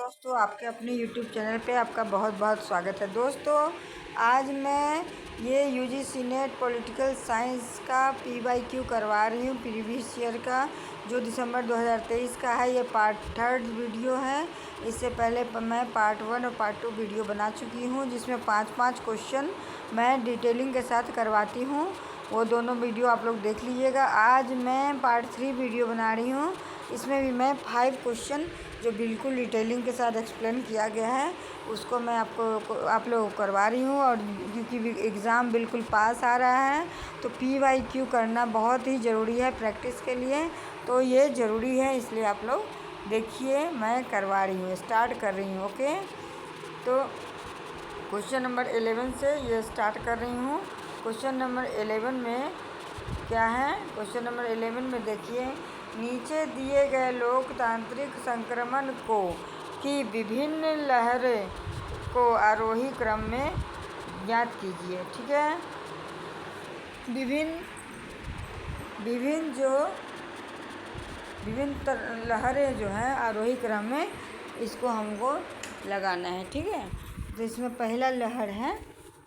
दोस्तों, आपके अपने YouTube चैनल पे आपका बहुत बहुत स्वागत है। दोस्तों, आज मैं ये यूजीसी नेट पॉलिटिकल साइंस का PYQ करवा रही हूँ प्रीवियस ईयर का, जो दिसंबर 2023 का है। ये पार्ट 3 वीडियो है। इससे पहले मैं पार्ट 1 और पार्ट 2 वीडियो बना चुकी हूँ, जिसमें 5-5 क्वेश्चन मैं डिटेलिंग के साथ करवाती हूँ। वो दोनों वीडियो आप लोग देख लीजिएगा। आज मैं पार्ट 3 वीडियो बना रही हूँ। इसमें भी मैं 5 क्वेश्चन जो बिल्कुल डिटेलिंग के साथ एक्सप्लेन किया गया है, उसको मैं आप लोगों को करवा रही हूँ। और क्योंकि एग्ज़ाम बिल्कुल पास आ रहा है, तो PYQ करना बहुत ही ज़रूरी है प्रैक्टिस के लिए। तो ये ज़रूरी है, इसलिए आप लोग देखिए, मैं करवा रही हूँ, स्टार्ट कर रही हूँ। ओके, तो क्वेश्चन नंबर 11 से ये स्टार्ट कर रही हूँ। क्वेश्चन नंबर 11 में क्या है? क्वेश्चन नंबर 11 में देखिए, नीचे दिए गए लोकतांत्रिक संक्रमण की विभिन्न लहरें को आरोही क्रम में ज्ञात कीजिए। ठीक है, विभिन्न लहरें जो हैं आरोही क्रम में, इसको हमको लगाना है। ठीक है, तो इसमें पहला लहर है।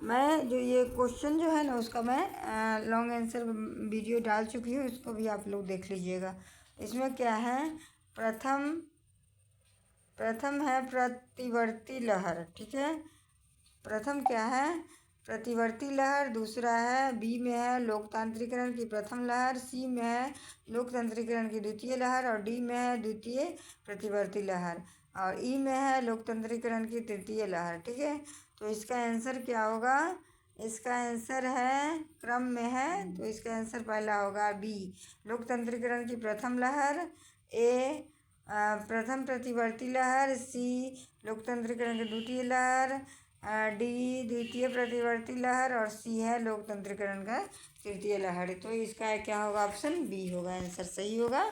मैं जो ये क्वेश्चन जो है ना, उसका मैं लॉन्ग आंसर वीडियो डाल चुकी हूँ, उसको भी आप लोग देख लीजिएगा। इसमें क्या है? प्रथम है प्रतिवर्ती लहर। ठीक है, प्रथम क्या है? प्रतिवर्ती लहर। दूसरा है, बी में है लोकतांत्रिकरण की प्रथम लहर, सी में है लोकतंत्रीकरण की द्वितीय लहर, और डी में है द्वितीय प्रतिवर्ती लहर, और ई में है लोकतंत्रीकरण की तृतीय लहर। ठीक है, तो इसका आंसर क्या होगा? इसका आंसर है, क्रम में है, तो इसका आंसर पहला होगा बी, लोकतंत्रीकरण की प्रथम लहर, ए प्रथम प्रतिवर्ती लहर, सी लोकतंत्रीकरण की द्वितीय लहर, डी द्वितीय प्रतिवर्ती लहर, और सी है लोकतंत्रीकरण का तृतीय लहर। तो इसका क्या होगा? ऑप्शन बी होगा, आंसर सही होगा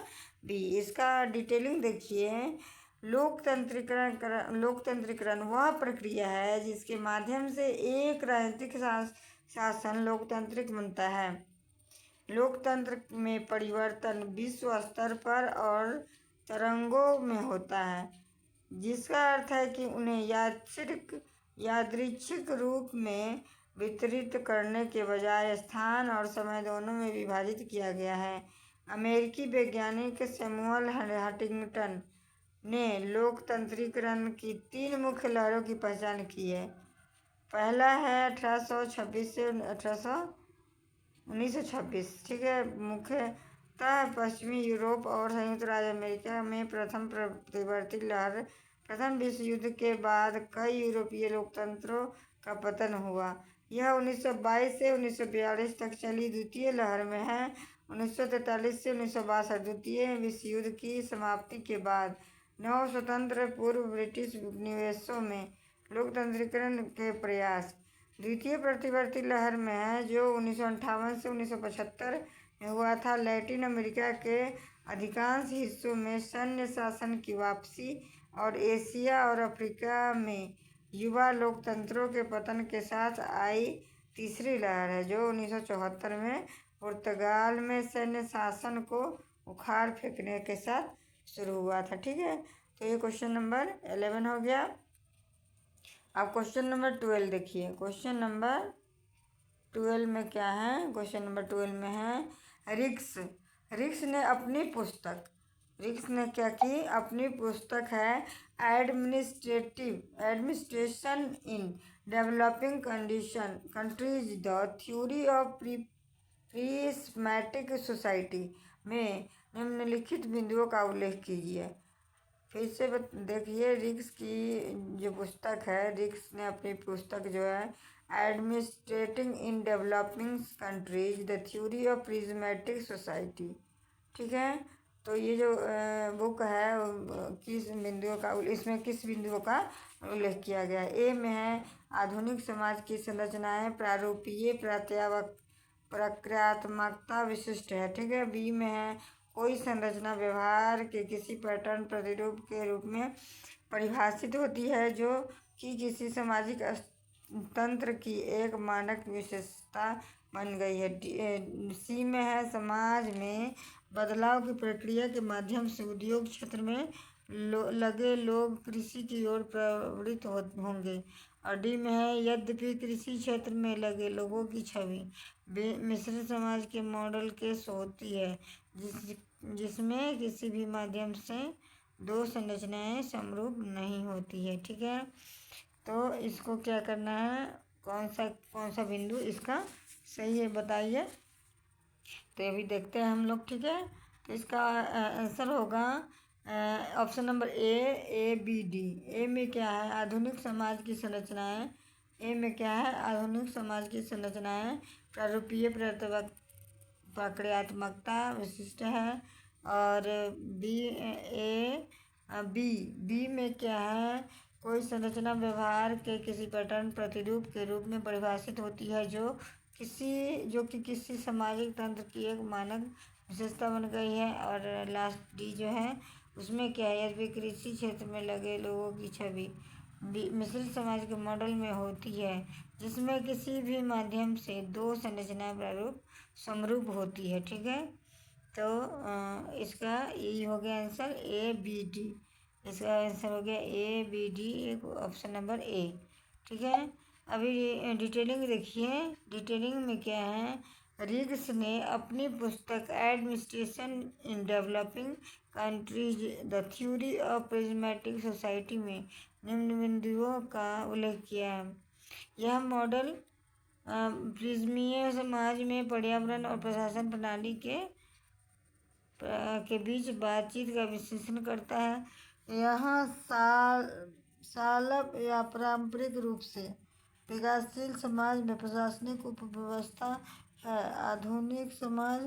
बी। इसका डिटेलिंग देखिए। लोकतंत्रीकरण वह प्रक्रिया है जिसके माध्यम से एक राजनीतिक शासन लोकतांत्रिक बनता है। लोकतंत्र में परिवर्तन विश्व स्तर पर और तरंगों में होता है, जिसका अर्थ है कि उन्हें यादृच्छिक रूप में वितरित करने के बजाय स्थान और समय दोनों में विभाजित किया गया है। अमेरिकी वैज्ञानिक सैमुअल हंटिंगटन ने लोकतंत्रीकरण की 3 मुख्य लहरों की पहचान की है। पहला है 1826 से 1926। ठीक है, मुख्यतः पश्चिमी यूरोप और संयुक्त राज्य अमेरिका में प्रथम प्रतिवर्ती लहर। प्रथम विश्व युद्ध के बाद कई यूरोपीय लोकतंत्रों का पतन हुआ। यह 1922 से 1942 तक चली। द्वितीय लहर में है 1943 से 1962। द्वितीय विश्व युद्ध की समाप्ति के बाद नव स्वतंत्र पूर्व ब्रिटिश उपनिवेशों में लोकतंत्रीकरण के प्रयास। द्वितीय प्रतिवर्ती लहर में है, जो 1958 से 1975 में हुआ था। लैटिन अमेरिका के अधिकांश हिस्सों में सैन्य शासन की वापसी, और एशिया और अफ्रीका में युवा लोकतंत्रों के पतन के साथ आई तीसरी लहर है, जो 1974 में पुर्तगाल में सैन्य शासन को उखाड़ फेंकने के साथ शुरू हुआ था। ठीक है, तो ये क्वेश्चन नंबर 11 हो गया। अब क्वेश्चन नंबर 12 देखिए। क्वेश्चन नंबर 12 में क्या है? क्वेश्चन नंबर 12 में है, रिक्स ने क्या की? अपनी पुस्तक है administration in developing countries the theory of prismatic society में निम्नलिखित बिंदुओं का उल्लेख कीजिए। फिर से देखिए, रिक्स की जो पुस्तक है, रिक्स ने अपनी पुस्तक जो है administrating in developing countries the theory of prismatic society. ठीक है, तो ये जो बुक है, इसमें किस बिंदुओं का उल्लेख किया गया है? ए में है आधुनिक समाज की संरचनाएं प्रारूपीय प्रक्रियात्मकता विशिष्ट है। ठीक है, बी में है कोई संरचना व्यवहार के किसी पैटर्न प्रतिरूप के रूप में परिभाषित होती है, जो कि किसी सामाजिक तंत्र की एक मानक विशेषता बन गई है। सी में है समाज में बदलाव की प्रक्रिया के माध्यम से उद्योग क्षेत्र में लगे लोग कृषि की ओर प्रवृत्त होंगे। और डी में है यद्यपि कृषि क्षेत्र में लगे लोगों की छवि मिश्रित समाज के मॉडल के होती है, जिसमें किसी भी माध्यम से दो संरचनाएं समरूप नहीं होती है। ठीक है, तो इसको क्या करना है, कौन सा बिंदु इसका सही है बताइए। तो अभी देखते हैं हम लोग। ठीक है, तो इसका आंसर होगा option number A B D. A में क्या है, आधुनिक समाज की संरचनाएं। ए में क्या है, आधुनिक समाज की संरचनाएं प्रारूपीय प्रक्रियात्मकता विशिष्ट है। और बी में क्या है, कोई संरचना व्यवहार के किसी पैटर्न प्रतिरूप के रूप में परिभाषित होती है जो कि किसी सामाजिक तंत्र की एक मानक विशेषता बन गई है। और लास्ट डी जो है उसमें क्या है, यदि कृषि क्षेत्र में लगे लोगों की छवि मिश्रित समाज के मॉडल में होती है, जिसमें किसी भी माध्यम से दो संरचना प्रारूप समरूप होती है। ठीक है, तो इसका यही हो गया आंसर ए बी डी। इसका आंसर हो गया A B D, option number A. ठीक है, अभी डिटेलिंग देखिए। डिटेलिंग में क्या है, रिग्स ने अपनी पुस्तक administration in developing countries the theory of prismatic society में निम्न बिंदुओं का उल्लेख किया है। यह मॉडल प्रिज्मीय समाज में पर्यावरण और प्रशासन प्रणाली के बीच बातचीत का विश्लेषण करता है। यहाँ सालप या पारंपरिक रूप से विकासशील समाज में प्रशासनिक उपव्यवस्था है। आधुनिक समाज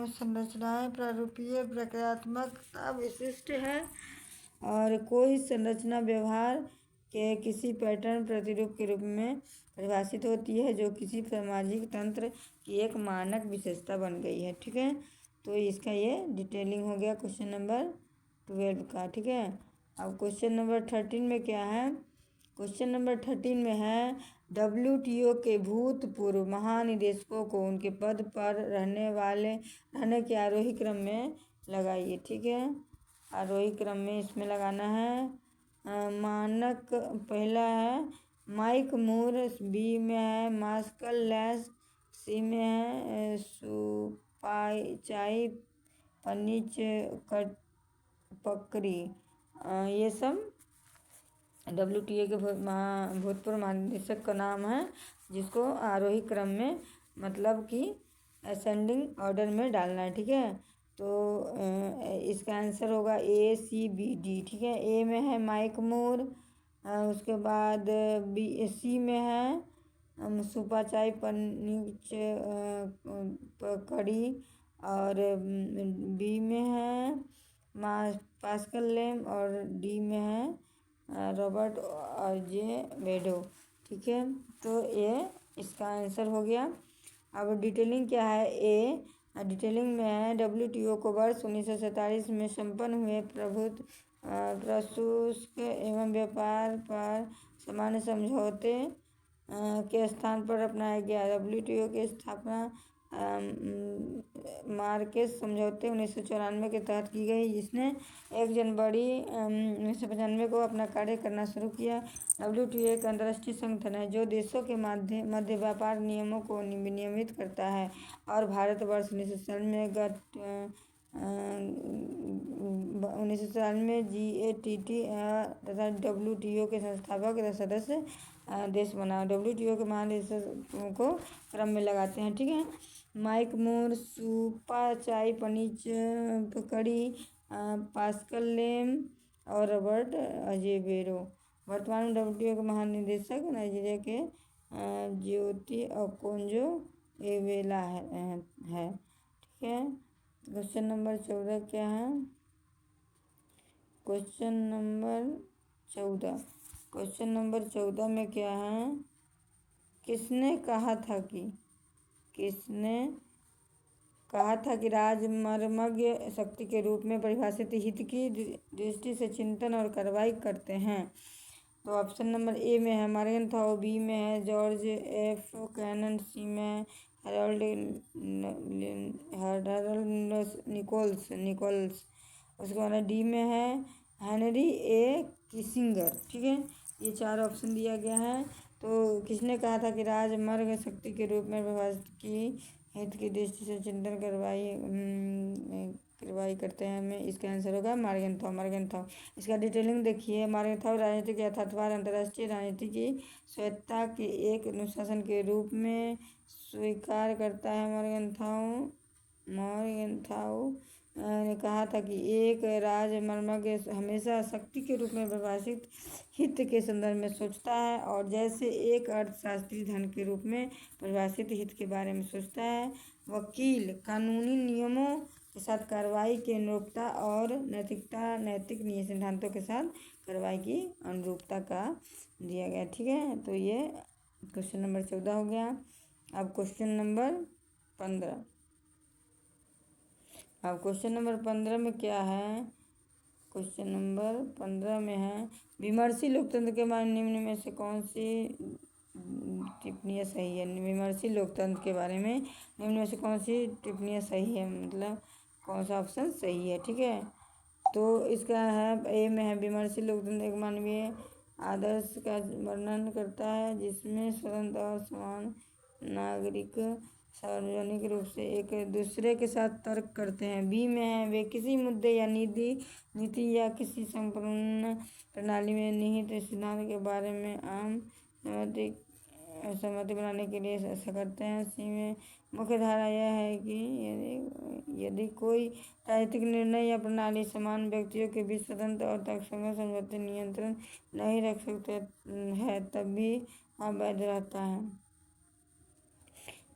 संरचनाएं प्रारूपीय प्रक्रियात्मकता विशिष्ट है और कोई संरचना व्यवहार के किसी पैटर्न प्रतिरूप के रूप में परिभाषित होती है जो किसी सामाजिक तंत्र की एक मानक विशेषता बन गई है। ठीक है, तो इसका ये डिटेलिंग हो गया क्वेश्चन नंबर 12 का। ठीक है, अब क्वेश्चन नंबर 13 में क्या है, क्वेश्चन नंबर 13 में है WTO के भूतपूर्व महानिदेशकों को उनके पद पर रहने के आरोही क्रम में लगाइए। ठीक है, आरोही क्रम में इसमें लगाना है। मानक पहला है माइक मूर, बी में है मास्कल लैस, सी में है सुपाचाई पनिच पकड़ी। ये सब WTO के भूतपूर्व महानिदेशक का नाम है, जिसको आरोही क्रम में मतलब कि असेंडिंग ऑर्डर में डालना है। ठीक है, तो इसका आंसर होगा ACBD। ठीक है, ए में है माइक मूर, उसके बाद सी में है सुपाचाई पनिच पकड़ी, और बी में है पास्कल लेम, और डी में है रॉबर्ट अजेवेडो। ठीक है, तो ये इसका आंसर हो गया। अब डिटेलिंग क्या है, डिटेलिंग में है WTO को वर्ष 1947 में संपन्न हुए प्रशुष्क एवं व्यापार पर सामान्य समझौते के स्थान पर अपनाया गया। WTO की स्थापना मार्केस समझौते 1994 के तहत की गई, जिसने 1 जनवरी 1995 को अपना कार्य करना शुरू किया। WTO एक अंतर्राष्ट्रीय संगठन है जो देशों के मध्य व्यापार नियमों को विनियमित करता है, और भारतवर्ष 1997 GATT तथा WTO के संस्थापक सदस्य देश बना। WTO के महानिदेशकों को क्रम में लगाते हैं। ठीक है, माइक मूर, सुपाचाई पनिच पकड़ी, पास्कल लेम और रॉबर्ट अजेवेरो। वर्तमान में WTO के महानिदेशक नाइजीरिया के ज्योति ओकोंजो एवेला है। ठीक है, क्वेश्चन नंबर 14 क्या है, क्वेश्चन नंबर 14 में क्या है, किसने कहा था कि राजमर्मज्ञ शक्ति के रूप में परिभाषित हित की दृष्टि से चिंतन और कार्रवाई करते हैं। तो ऑप्शन नंबर ए में है मार्गन थाओ, बी में है जॉर्ज F कैनन, सी में हैरोल्ड निकोल्स, उसके बाद डी में है हेनरी ए किसिंगर। ठीक है, ये 4 ऑप्शन दिया गया है। तो किसने कहा था कि राजमार्ग शक्ति के रूप में व्यवस्थित की हित की दृष्टि से चिंतन कार्रवाई करते हैं हमें? इसका आंसर होगा मार्गेंथाउ। इसका डिटेलिंग देखिए। मार्गेंथाउ राजनीतिक यथार्थवाद, अंतर्राष्ट्रीय राजनीति की स्वायत्तता के एक अनुशासन के रूप में स्वीकार करता है। मॉर्गेंथाउ ने कहा था कि एक राजमार्ग हमेशा शक्ति के रूप में परिभाषित हित के संदर्भ में सोचता है, और जैसे एक अर्थशास्त्री धन के रूप में परिभाषित हित के बारे में सोचता है। वकील कानूनी नियमों के साथ कार्रवाई की अनुरूपता और नैतिक सिद्धांतों के साथ कार्रवाई की अनुरूपता का दिया गया। ठीक है, तो ये क्वेश्चन नंबर 14 हो गया। अब क्वेश्चन नंबर 15। अब क्वेश्चन नंबर 15 में क्या है? क्वेश्चन नंबर 15 में है, विमर्शी लोकतंत्र के बारे में निम्न में से कौन सी टिप्पणियाँ सही है? विमर्शी लोकतंत्र के बारे में निम्न में से कौन सी टिप्पणियाँ सही है, मतलब कौन सा ऑप्शन सही है? ठीक है, तो इसका है ए में है, विमर्शी लोकतंत्र एक मानवीय आदर्श का वर्णन करता है जिसमें स्वतंत्र और समान नागरिक सार्वजनिक रूप से एक दूसरे के साथ तर्क करते हैं। बी में है, वे किसी मुद्दे या नीति या किसी संपूर्ण प्रणाली में निहित सिद्धांत के बारे में आम सहमति बनाने के लिए ऐसा करते हैं। सी में मुख्य धारा यह है कि यदि कोई राजनीतिक निर्णय या प्रणाली समान व्यक्तियों के बीच स्वतंत्र और तर्कसंगत समझौते नियंत्रण नहीं रख सकते है तब भी अवैध रहता है।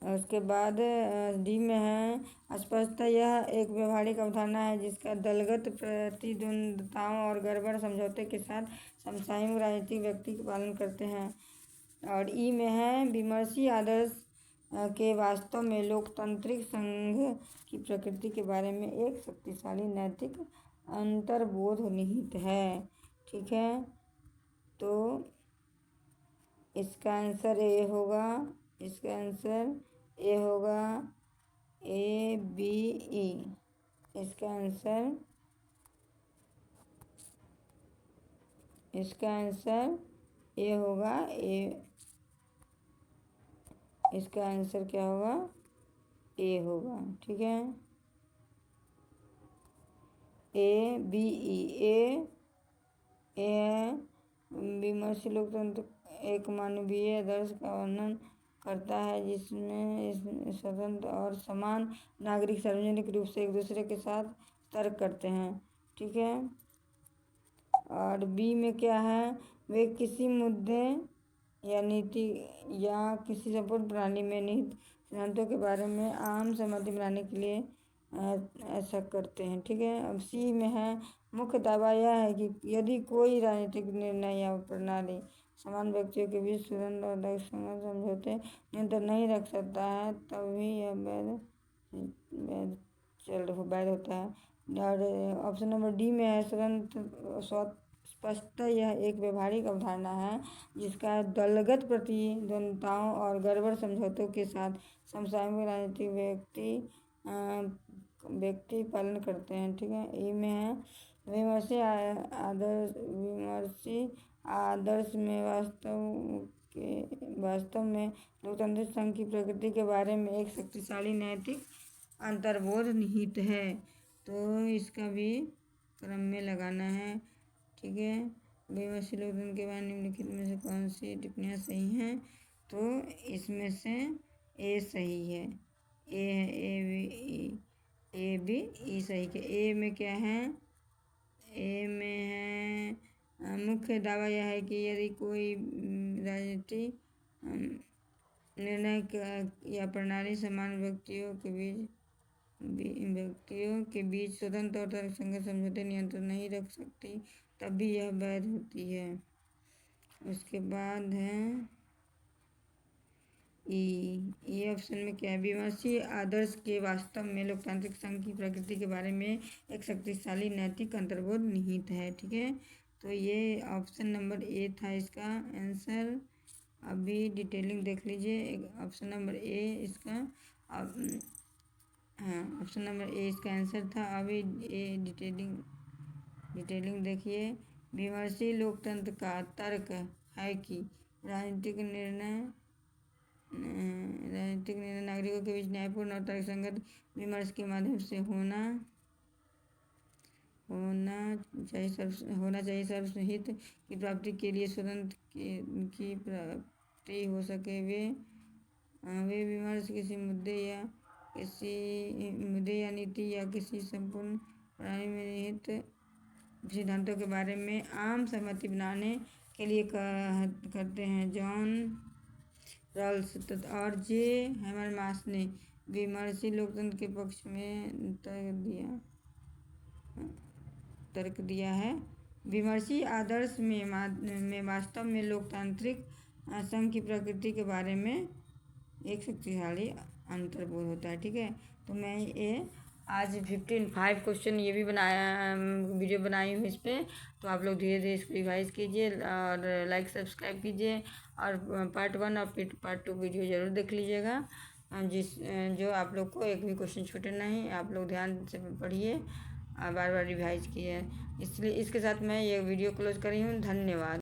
उसके बाद डी में है, स्पष्टतः यह एक व्यवहारिक अवधारणा है जिसका दलगत प्रतिद्वंद्विताओं और गड़बड़ समझौते के साथ समसामयिक राजनीतिक व्यक्ति का पालन करते हैं। और ई में है, विमर्शी आदर्श के वास्तव में लोकतांत्रिक संघ की प्रकृति के बारे में एक शक्तिशाली नैतिक अंतर्बोध निहित है। ठीक है, तो इसका आंसर ए होगा। इसका आंसर ए होगा, ए बी ई। इसका आंसर ए होगा, ए। इसका आंसर क्या होगा? ए होगा। ठीक है, ए बी ई। ए है, विमर्शी लोकतंत्र एक मानवीय आदर्श का वर्णन करता है जिसमें स्वतंत्र और समान नागरिक सार्वजनिक रूप से एक दूसरे के साथ तर्क करते हैं। ठीक है, और बी में क्या है, वे किसी मुद्दे या नीति या किसी संपूर्ण प्रणाली में निहित सिद्धांतों के बारे में आम सहमति बनाने के लिए ऐसा करते हैं। ठीक है, अब सी में है, मुख्य दावा यह है कि यदि कोई राजनीतिक निर्णय या प्रणाली समान व्यक्तियों के बीच स्वतंत्र और तर्कसंगत समझौते नियंत्रण नहीं रख सकता है तभी यह वैध होता है। और ऑप्शन नंबर डी में है, स्पष्टतः यह एक व्यवहारिक अवधारणा है जिसका दलगत प्रतिद्वंद्विताओं और गड़बड़ समझौतों के साथ समसामयिक राजनीतिक व्यक्ति पालन करते हैं। ठीक है, ई में है, विमर्शी आदर्श में वास्तव में लोकतांत्रिक संघ की प्रकृति के बारे में एक शक्तिशाली नैतिक अंतर्बोध निहित है। तो इसका भी क्रम में लगाना है। ठीक है, विमर्शी लोकतंत्र के बारे में निम्नलिखित में से कौन सी टिप्पणियाँ सही हैं? तो इसमें से ए सही है। ए है, ए बी ई सही है। ए में क्या है? ए में है, मुख्य दावा यह है कि यदि कोई राजनीतिक निर्णय या प्रणाली समान व्यक्तियों के बीच स्वतंत्र और तर्कसंगत समझौते नियंत्रण नहीं रख सकती तब भी यह वैध होती है। उसके बाद है ई ऑप्शन में क्या है, विमर्शी आदर्श के वास्तव में लोकतांत्रिक संघ की प्रकृति के बारे में एक शक्तिशाली नैतिक अंतर्बोध निहित है। ठीक है, तो ये ऑप्शन नंबर ए था इसका आंसर। अभी डिटेलिंग देख लीजिए। ऑप्शन नंबर ए इसका, हाँ, ऑप्शन नंबर ए इसका आंसर था। अभी ए डिटेलिंग डिटेलिंग देखिए। विमर्शी लोकतंत्र का तर्क है कि राजनीतिक निर्णय नागरिकों के बीच न्यायपूर्ण और तर्कसंगत विमर्श के माध्यम से होना चाहिए। सर्वहित की प्राप्ति के लिए स्वतंत्र की प्राप्ति हो सके। वे विमर्श किसी मुद्दे या नीति या किसी संपूर्ण प्रणाली में निहित सिद्धांतों के बारे में आम सहमति बनाने के लिए करते हैं। जॉन रॉल्स और जे हैबरमास ने विमर्शी लोकतंत्र के पक्ष में तर्क दिया है। विमर्शी आदर्श में वास्तव में लोकतांत्रिक संघ की प्रकृति के बारे में एक शक्तिशाली अंतर्बोध होता है। ठीक है, तो मैं ये आज 15 क्वेश्चन ये भी वीडियो बनाई हूँ इस पर। तो आप लोग धीरे धीरे इसको रिवाइज कीजिए और लाइक सब्सक्राइब कीजिए और पार्ट 1 और पार्ट 2 वीडियो ज़रूर देख लीजिएगा। जो आप लोग को एक भी क्वेश्चन छूटे नहीं, आप लोग ध्यान से पढ़िए और बार बार रिवाइज कीजिए। इसलिए इसके साथ मैं ये वीडियो क्लोज कर रही हूँ। धन्यवाद।